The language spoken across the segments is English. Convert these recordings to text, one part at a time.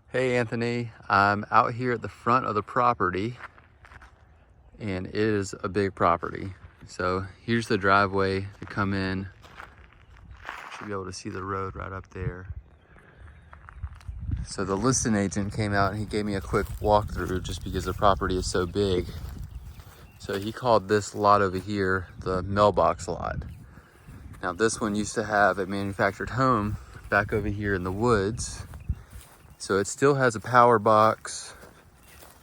Hey Anthony, I'm out here at the front of the property and it is a big property. So here's the driveway to come in. Should be able to see the road right up there. So the listing agent came out and he gave me a quick walkthrough just because the property is so big. So he called this lot over here the mailbox lot. Now this one used to have a manufactured home back over here in the woods. So it still has a power box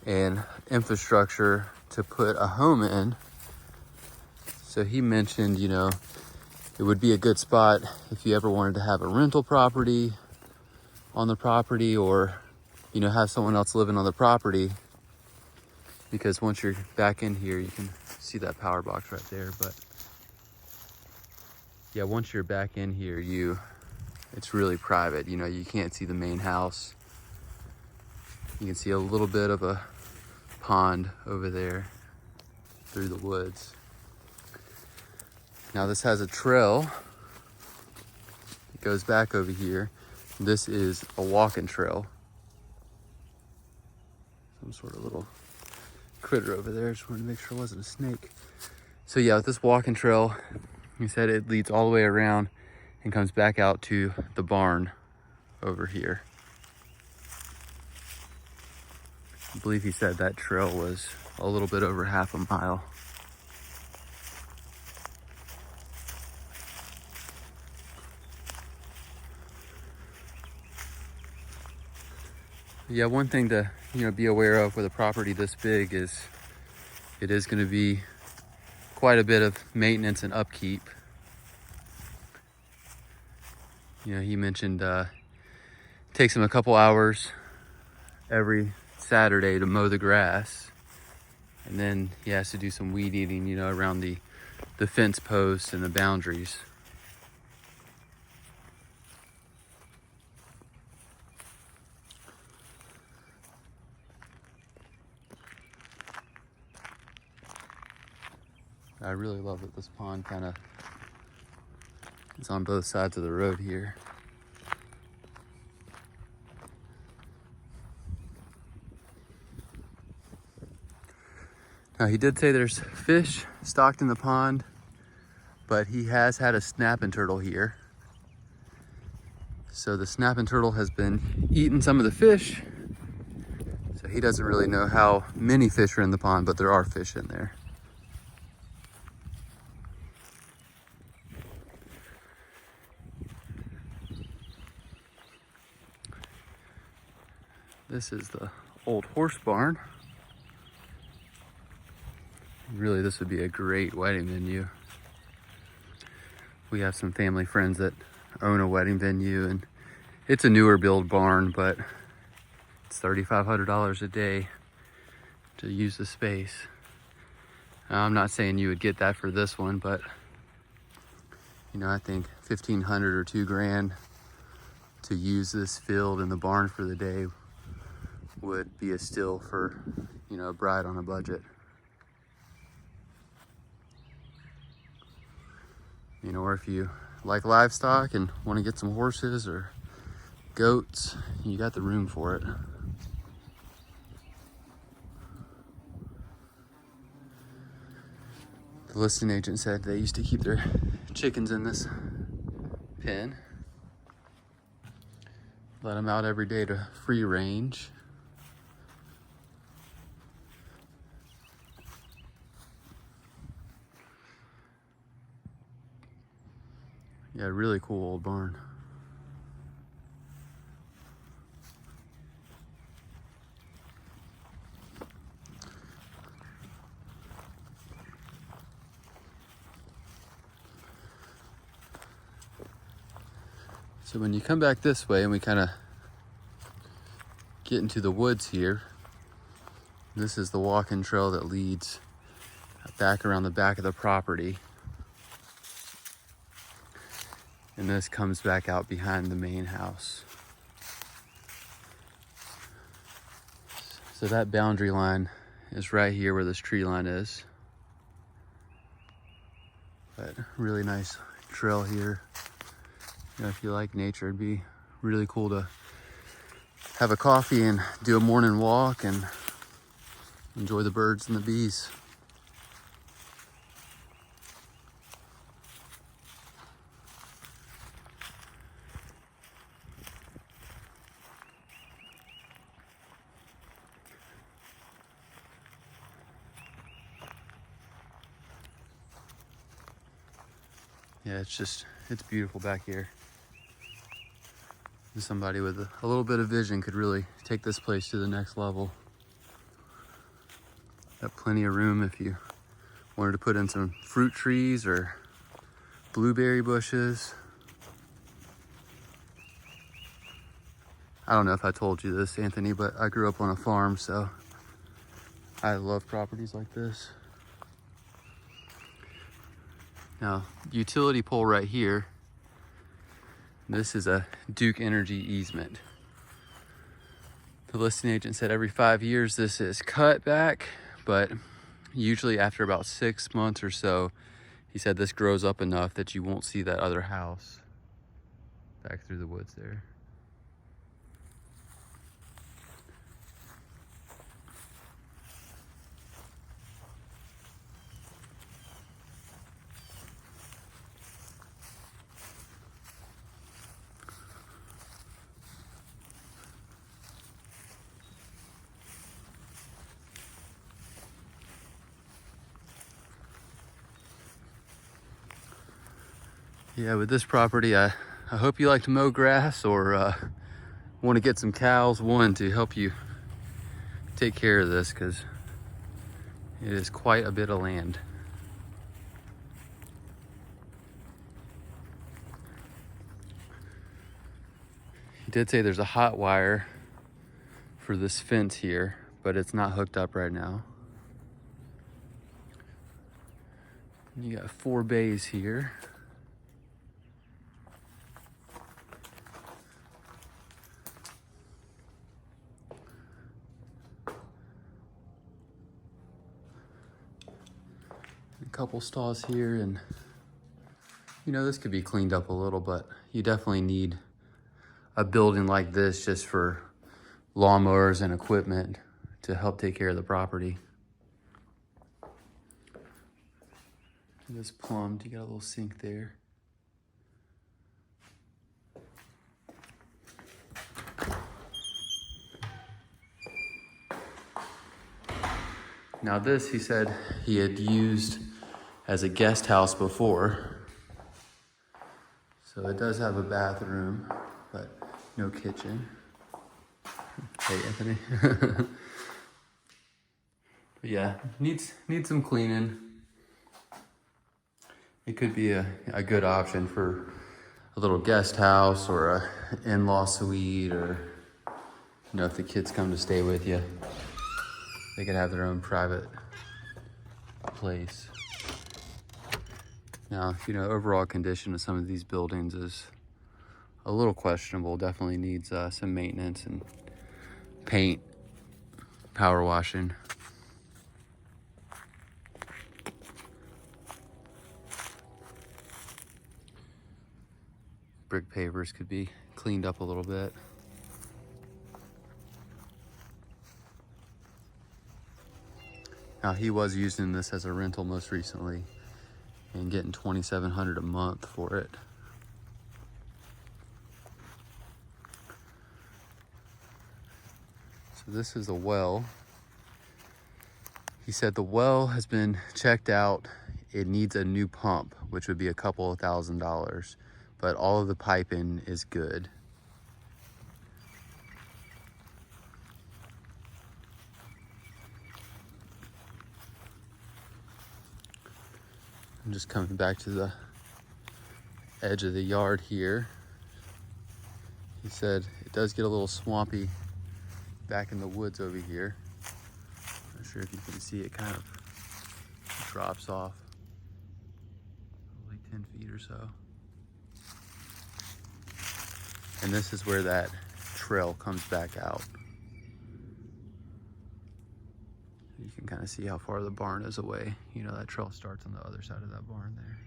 and infrastructure to put a home in. So he mentioned, it would be a good spot if you ever wanted to have a rental property on the property or, have someone else living on the property. Because once you're back in here, you can see that power box right there. But yeah, once you're back in here, it's really private. You can't see the main house. You can see a little bit of a pond over there through the woods. Now this has a trail. It goes back over here. This is a walking trail. Some sort of little critter over there. Just wanted to make sure it wasn't a snake. So yeah, with this walking trail, he said it leads all the way around and comes back out to the barn over here. I believe he said that trail was a little bit over half a mile. Yeah, one thing to be aware of with a property this big is it is going to be quite a bit of maintenance and upkeep. He mentioned it takes him a couple hours every Saturday to mow the grass, and then he has to do some weed eating, around the fence posts and the boundaries. I really love that this pond kind of is on both sides of the road here. Now he did say there's fish stocked in the pond, but he has had a snapping turtle here. So the snapping turtle has been eating some of the fish. So he doesn't really know how many fish are in the pond, but there are fish in there. This is the old horse barn. Really, this would be a great wedding venue. We have some family friends that own a wedding venue, and it's a newer build barn, but it's $3,500 a day to use the space. Now, I'm not saying you would get that for this one, but I think $1,500 or $2,000 to use this field in the barn for the day would be a steal for, a bride on a budget. Or if you like livestock and want to get some horses or goats, you got the room for it. The listing agent said they used to keep their chickens in this pen. Let them out every day to free range. Yeah, really cool old barn. So when you come back this way and we kind of get into the woods here, this is the walking trail that leads back around the back of the property. And this comes back out behind the main house. So that boundary line is right here where this tree line is. But really nice trail here. If you like nature, it'd be really cool to have a coffee and do a morning walk and enjoy the birds and the bees. Yeah, it's beautiful back here. And somebody with a little bit of vision could really take this place to the next level. Got plenty of room if you wanted to put in some fruit trees or blueberry bushes. I don't know if I told you this, Anthony, but I grew up on a farm, so I love properties like this. Now, utility pole right here, this is a Duke Energy easement. The listing agent said every 5 years this is cut back, but usually after about 6 months or so, he said this grows up enough that you won't see that other house back through the woods there. Yeah, with this property, I hope you like to mow grass or want to get some cows, one, to help you take care of this, because it is quite a bit of land. He did say there's a hot wire for this fence here, but it's not hooked up right now. You got 4 bays here. A couple stalls here, and you know, this could be cleaned up a little, but you definitely need a building like this just for lawnmowers and equipment to help take care of the property. It is plumbed. You got a little sink there. Now this, he said he had used as a guest house before. So it does have a bathroom, but no kitchen. Hey, Anthony. But yeah, needs some cleaning. It could be a good option for a little guest house or a in-law suite, or, you know, if the kids come to stay with you, they could have their own private place. Now, you know, overall condition of some of these buildings is a little questionable. Definitely needs some maintenance and paint, power washing. Brick pavers could be cleaned up a little bit. Now, he was using this as a rental most recently and getting $2,700 a month for it. So this is a well. He said the well has been checked out. It needs a new pump, which would be a couple of $1,000, but all of the piping is good. I'm just coming back to the edge of the yard here. He said it does get a little swampy back in the woods over here. Not sure if you can see, it kind of drops off probably 10 feet or so. And this is where that trail comes back out. You can kind of see how far the barn is away. You know, that trail starts on the other side of that barn there.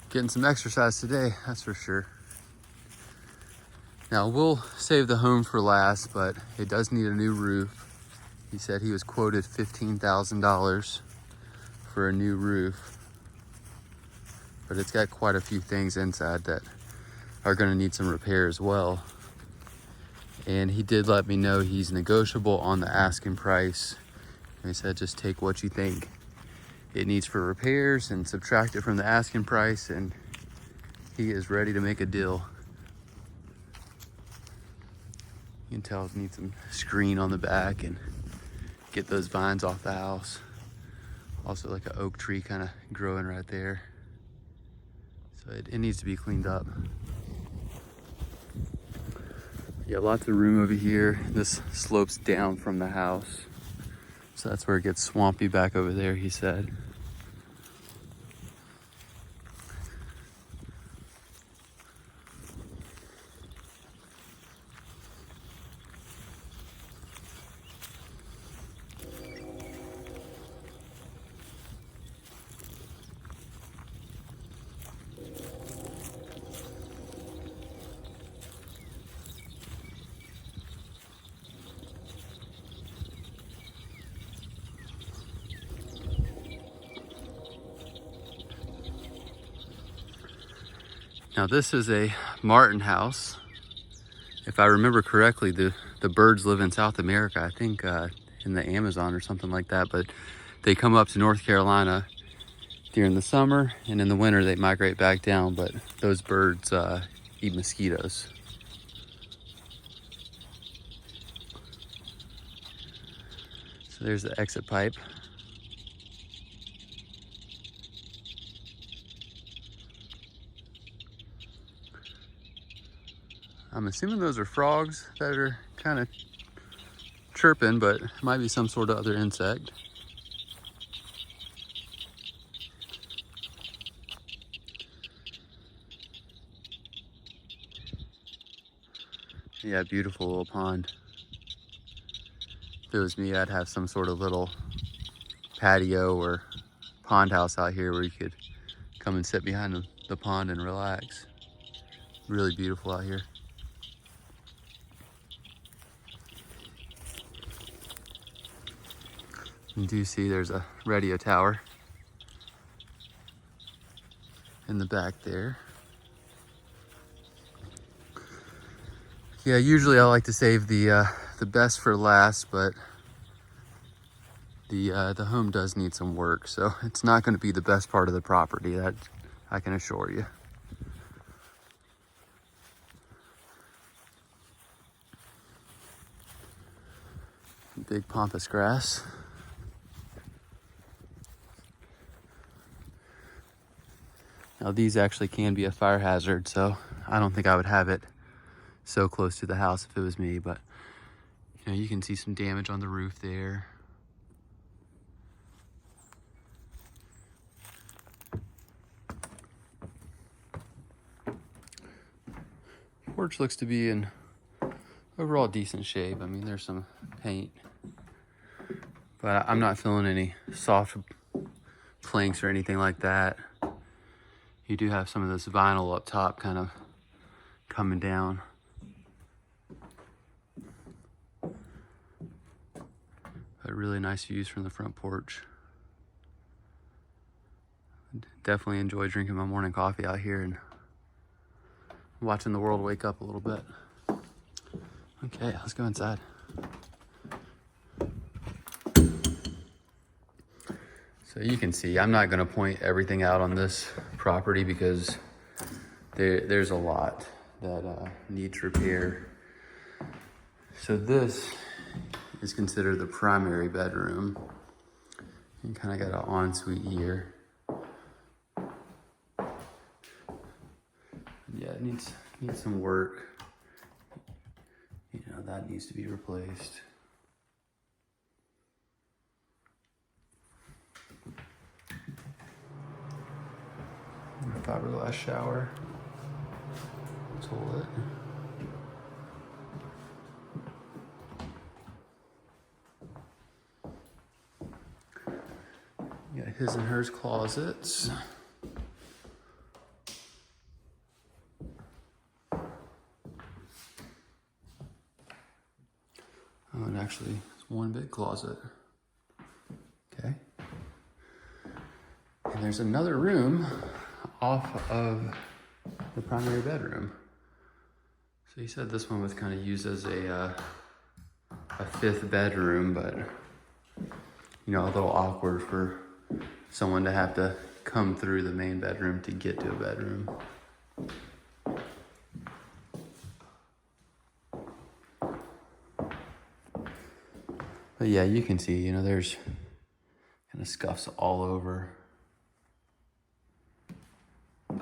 Getting some exercise today, that's for sure. Now we'll save the home for last, but it does need a new roof. He said he was quoted $15,000 for a new roof, but it's got quite a few things inside that are gonna need some repair as well. And he did let me know he's negotiable on the asking price. And he said, just take what you think it needs for repairs and subtract it from the asking price, and he is ready to make a deal. You can tell it needs some screen on the back and get those vines off the house. Also like an oak tree kind of growing right there. So it needs to be cleaned up. Yeah, lots of room over here. This slopes down from the house. So that's where it gets swampy back over there, he said. Now this is a martin house. If I remember correctly, the birds live in South America, I think in the Amazon or something like that, but they come up to North Carolina during the summer, and in the winter they migrate back down, but those birds eat mosquitoes. So there's the exit pipe. I'm assuming those are frogs that are kind of chirping, but it might be some sort of other insect. Yeah, beautiful little pond. If it was me, I'd have some sort of little patio or pond house out here where you could come and sit behind the pond and relax. Really beautiful out here. You do see there's a radio tower in the back there. Yeah, usually I like to save the best for last, but the home does need some work, so it's not going to be the best part of the property, that I can assure you. Big pampas grass. Now these actually can be a fire hazard, so I don't think I would have it so close to the house if it was me, but you know, you can see some damage on the roof there. Porch looks to be in overall decent shape. I mean, there's some paint, but I'm not feeling any soft planks or anything like that. You do have some of this vinyl up top kind of coming down. But really nice views from the front porch. Definitely enjoy drinking my morning coffee out here and watching the world wake up a little bit. Okay, let's go inside. So you can see, I'm not gonna point everything out on this property because there's a lot that needs repair. So this is considered the primary bedroom. You kind of got an ensuite here. Yeah, it needs some work. You know, that needs to be replaced. Fiberglass shower, toilet. You got his and hers closets. actually, it's one big closet. Okay. And there's another room off of the primary bedroom. So he said this one was kind of used as a fifth bedroom, but you know, a little awkward for someone to have to come through the main bedroom to get to a bedroom. But yeah, you can see, you know, there's kind of scuffs all over. And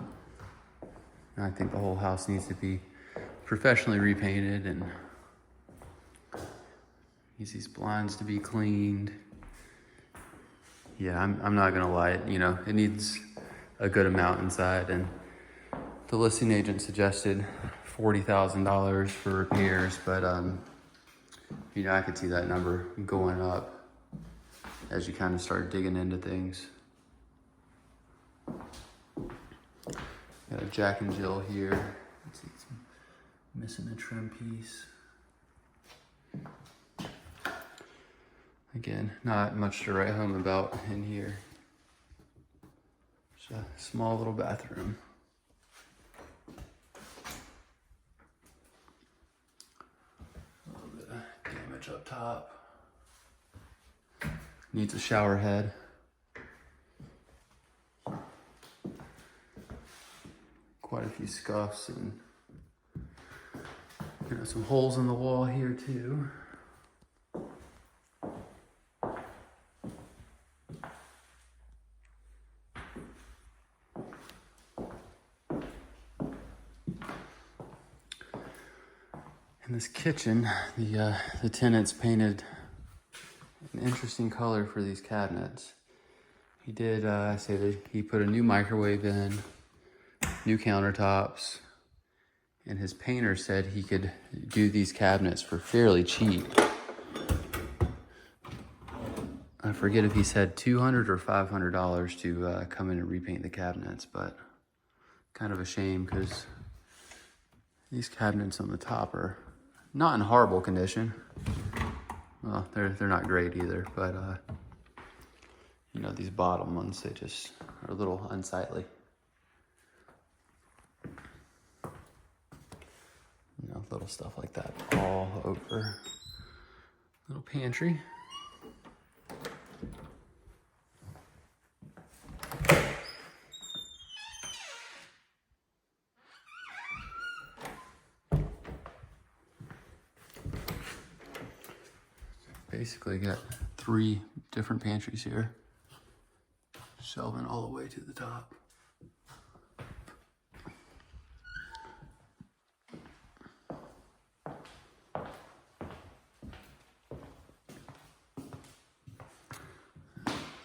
I think the whole house needs to be professionally repainted and needs these blinds to be cleaned. Yeah, I'm not gonna lie, you know, it needs a good amount inside, and the listing agent suggested $40,000 for repairs, but you know, I could see that number going up as you kind of start digging into things. Got a Jack and Jill here. Let's see, it's missing a trim piece. Again, not much to write home about in here. It's a small little bathroom. A little bit of damage up top. Needs a shower head. Quite a few scuffs and, you know, some holes in the wall here too. In this kitchen, the tenants painted an interesting color for these cabinets. He did say that he put a new microwave in, new countertops, and his painter said he could do these cabinets for fairly cheap. I forget if he said $200 or $500 to come in and repaint the cabinets, but kind of a shame because these cabinets on the top are not in horrible condition. Well, they're not great either, but you know, these bottom ones, they just are a little unsightly. You know, little stuff like that all over. Little pantry. Basically got 3 different pantries here, shelving all the way to the top.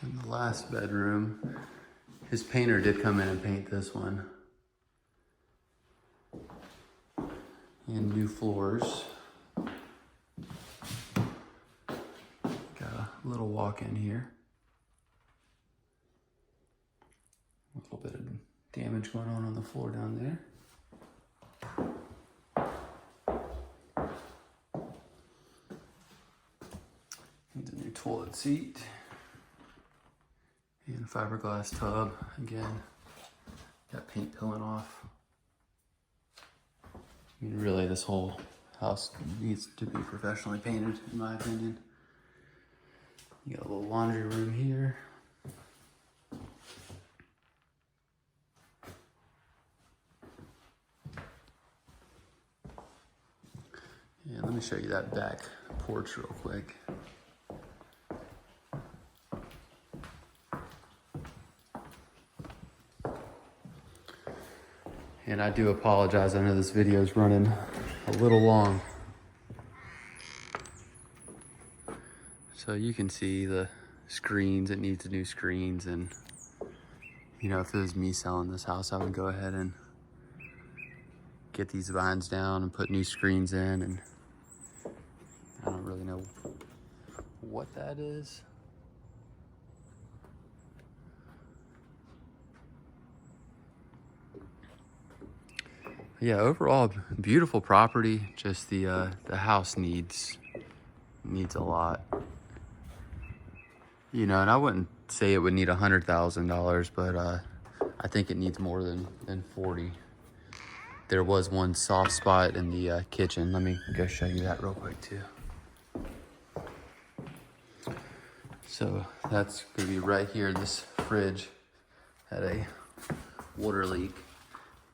In the last bedroom, his painter did come in and paint this one. And new floors. Little walk-in here. A little bit of damage going on the floor down there. Needs a new toilet seat. And a fiberglass tub. Again, got paint peeling off. I mean, really, this whole house needs to be professionally painted, in my opinion. You got a little laundry room here. Yeah, let me show you that back porch real quick. And I do apologize, I know this video is running a little long. So you can see the screens, it needs new screens, and you know, if it was me selling this house, I would go ahead and get these vines down and put new screens in, and I don't really know what that is. Yeah, overall beautiful property, just the house needs needs a lot. You know, and I wouldn't say it would need $100,000, but I think it needs more than 40. There was one soft spot in the kitchen. Let me go show you that real quick too. So that's gonna be right here. This fridge had a water leak,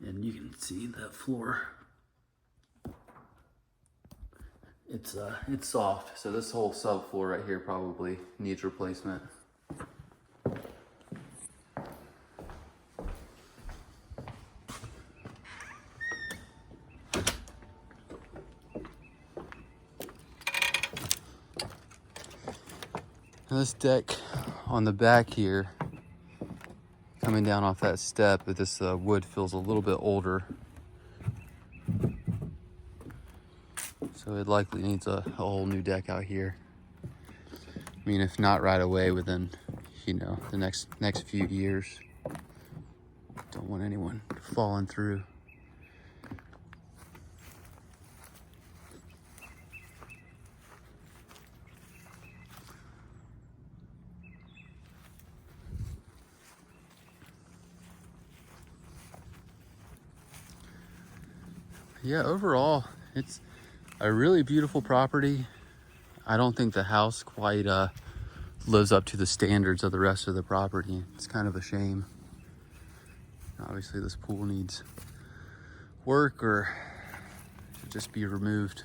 and you can see that floor. It's soft, so this whole subfloor right here probably needs replacement. Now this deck on the back here, coming down off that step, this wood feels a little bit older. So it likely needs a whole new deck out here. I mean, if not right away, within, you know, the next few years. Don't want anyone falling through. Yeah, overall, it's a really beautiful property. I don't think the house quite lives up to the standards of the rest of the property. It's kind of a shame. Obviously, this pool needs work or should just be removed.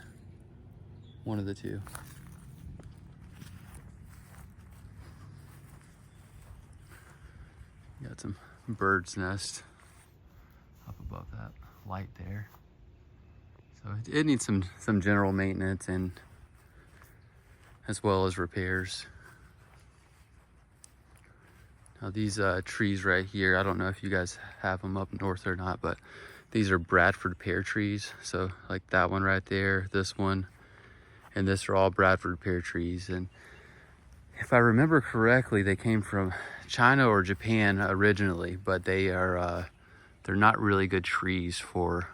One of the two. Got some bird's nest up above that light there. So it needs some general maintenance and as well as repairs. Now these trees right here, I don't know if you guys have them up north or not, but these are Bradford pear trees. So like that one right there, this one, and this are all Bradford pear trees. And if I remember correctly, they came from China or Japan originally, but they're not really good trees for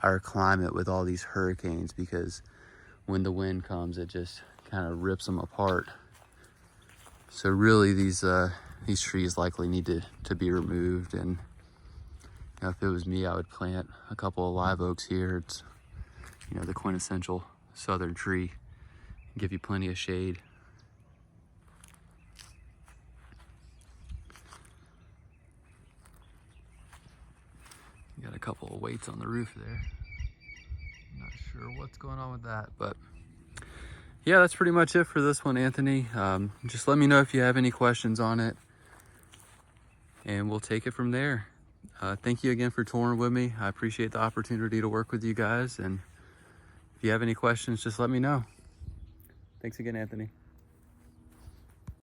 our climate with all these hurricanes, because when the wind comes, it just kind of rips them apart. So really these trees likely need to be removed. And you know, if it was me, I would plant a couple of live oaks here. It's, you know, the quintessential southern tree, give you plenty of shade. Got a couple of weights on the roof there. Not sure what's going on with that, but yeah, that's pretty much it for this one, Anthony. Just let me know if you have any questions on it, and we'll take it from there. Thank you again for touring with me. I appreciate the opportunity to work with you guys, and if you have any questions, just let me know. Thanks again, Anthony.